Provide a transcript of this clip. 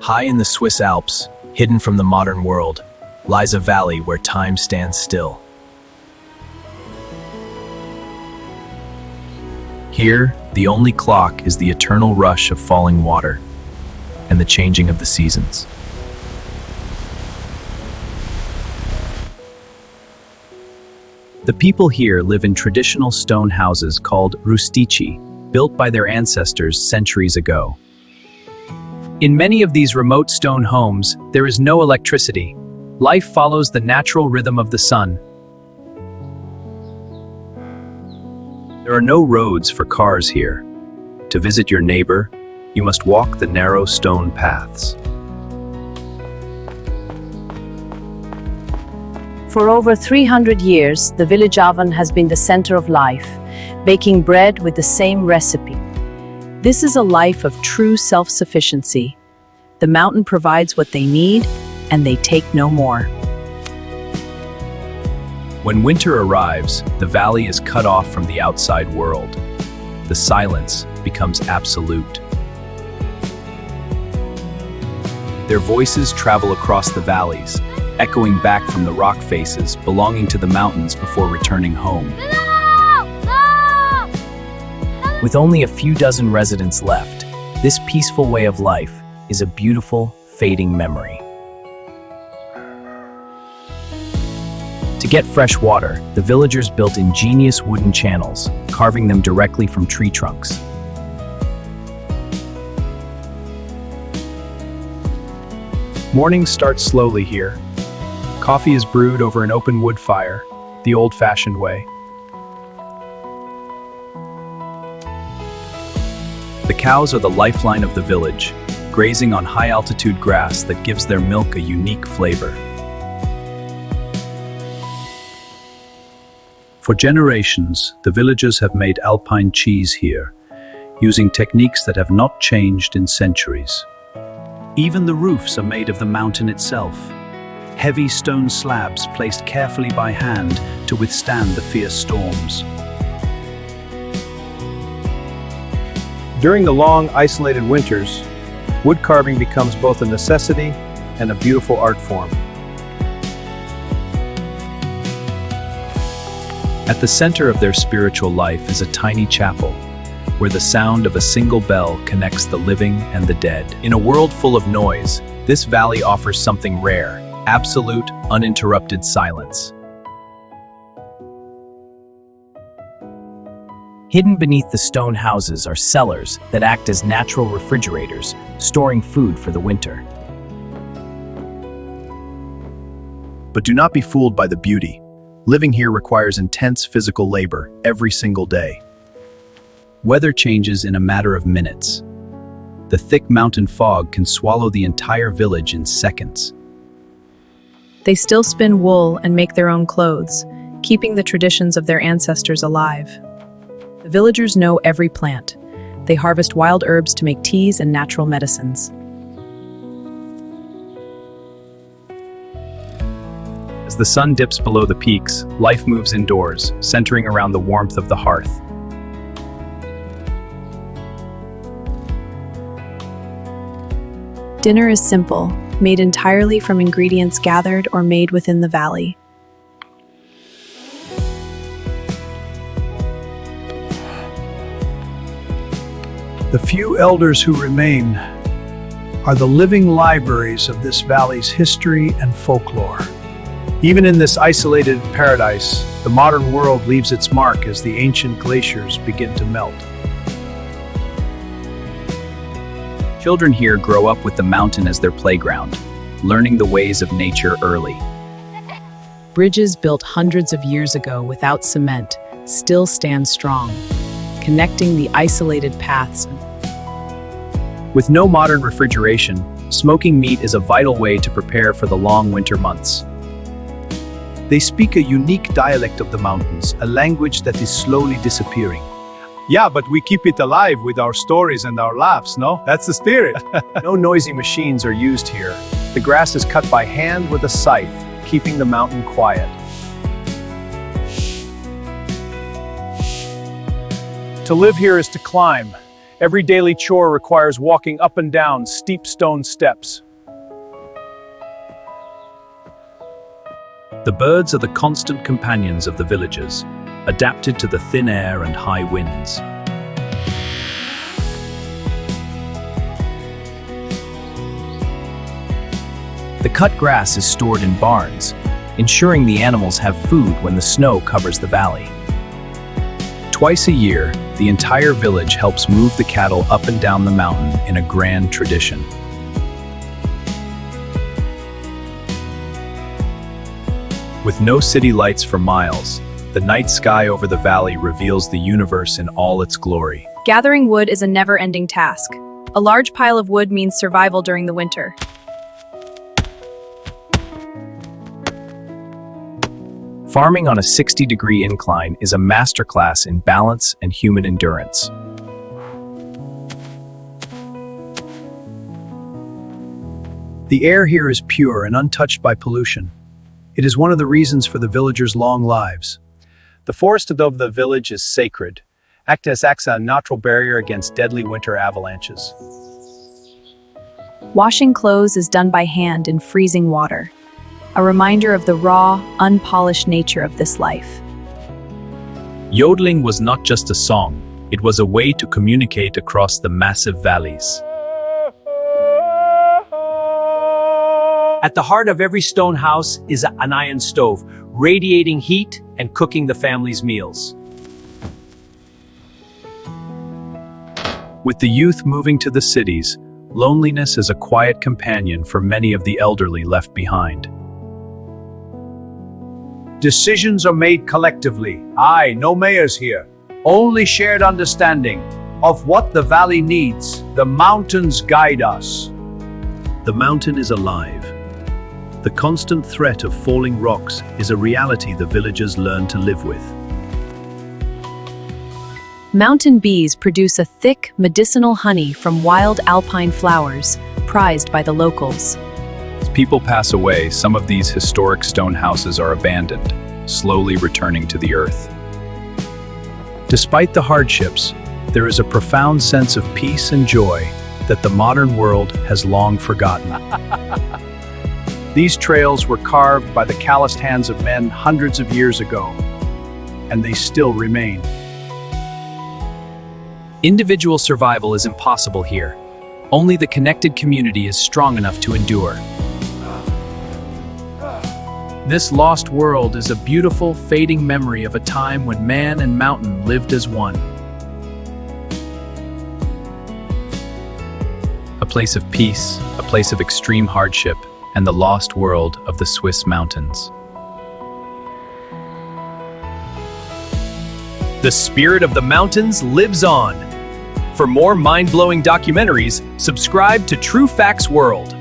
High in the Swiss Alps, hidden from the modern world, lies a valley where time stands still. Here, the only clock is the eternal rush of falling water and the changing of the seasons. The people here live in traditional stone houses called rustici, built by their ancestors centuries ago. In many of these remote stone homes, there is no electricity. Life follows the natural rhythm of the sun. There are no roads for cars here. To visit your neighbor, you must walk the narrow stone paths. For over 300 years, the village oven has been the center of life, baking bread with the same recipe. This is a life of true self-sufficiency. The mountain provides what they need, and they take no more. When winter arrives, the valley is cut off from the outside world. The silence becomes absolute. Their voices travel across the valleys, echoing back from the rock faces belonging to the mountains before returning home. With only a few dozen residents left, this peaceful way of life is a beautiful, fading memory. To get fresh water, the villagers built ingenious wooden channels, carving them directly from tree trunks. Mornings start slowly here. Coffee is brewed over an open wood fire, the old-fashioned way. The cows are the lifeline of the village, grazing on high-altitude grass that gives their milk a unique flavor. For generations, the villagers have made Alpine cheese here, using techniques that have not changed in centuries. Even the roofs are made of the mountain itself, heavy stone slabs placed carefully by hand to withstand the fierce storms. During the long, isolated winters, wood carving becomes both a necessity and a beautiful art form. At the center of their spiritual life is a tiny chapel, where the sound of a single bell connects the living and the dead. In a world full of noise, this valley offers something rare: absolute, uninterrupted silence. Hidden beneath the stone houses are cellars that act as natural refrigerators, storing food for the winter. But do not be fooled by the beauty. Living here requires intense physical labor every single day. Weather changes in a matter of minutes. The thick mountain fog can swallow the entire village in seconds. They still spin wool and make their own clothes, keeping the traditions of their ancestors alive. The villagers know every plant. They harvest wild herbs to make teas and natural medicines. As the sun dips below the peaks, life moves indoors, centering around the warmth of the hearth. Dinner is simple, made entirely from ingredients gathered or made within the valley. The few elders who remain are the living libraries of this valley's history and folklore. Even in this isolated paradise, the modern world leaves its mark as the ancient glaciers begin to melt. Children here grow up with the mountain as their playground, learning the ways of nature early. Bridges built hundreds of years ago without cement still stand strong, connecting the isolated paths. With no modern refrigeration, smoking meat is a vital way to prepare for the long winter months. They speak a unique dialect of the mountains, a language that is slowly disappearing. Yeah, but we keep it alive with our stories and our laughs, no? That's the spirit. No noisy machines are used here. The grass is cut by hand with a scythe, keeping the mountain quiet. To live here is to climb, Every daily chore requires walking up and down steep stone steps. The birds are the constant companions of the villagers, adapted to the thin air and high winds. The cut grass is stored in barns, ensuring the animals have food when the snow covers the valley. Twice a year, the entire village helps move the cattle up and down the mountain in a grand tradition. With no city lights for miles, the night sky over the valley reveals the universe in all its glory. Gathering wood is a never-ending task. A large pile of wood means survival during the winter. Farming on a 60-degree incline is a masterclass in balance and human endurance. The air here is pure and untouched by pollution. It is one of the reasons for the villagers' long lives. The forest above the village is sacred, acting as a natural barrier against deadly winter avalanches. Washing clothes is done by hand in freezing water, a reminder of the raw, unpolished nature of this life. Yodeling was not just a song, it was a way to communicate across the massive valleys. At the heart of every stone house is an iron stove, radiating heat and cooking the family's meals. With the youth moving to the cities, loneliness is a quiet companion for many of the elderly left behind. Decisions are made collectively. No mayors here. Only shared understanding of what the valley needs. The mountains guide us. The mountain is alive. The constant threat of falling rocks is a reality the villagers learn to live with. Mountain bees produce a thick, medicinal honey from wild alpine flowers, prized by the locals. As people pass away, some of these historic stone houses are abandoned, slowly returning to the earth. Despite the hardships, there is a profound sense of peace and joy that the modern world has long forgotten. These trails were carved by the calloused hands of men hundreds of years ago, and they still remain. Individual survival is impossible here. Only the connected community is strong enough to endure. This lost world is a beautiful, fading memory of a time when man and mountain lived as one. A place of peace, a place of extreme hardship, and the lost world of the Swiss mountains. The spirit of the mountains lives on. For more mind-blowing documentaries, subscribe to True Facts World.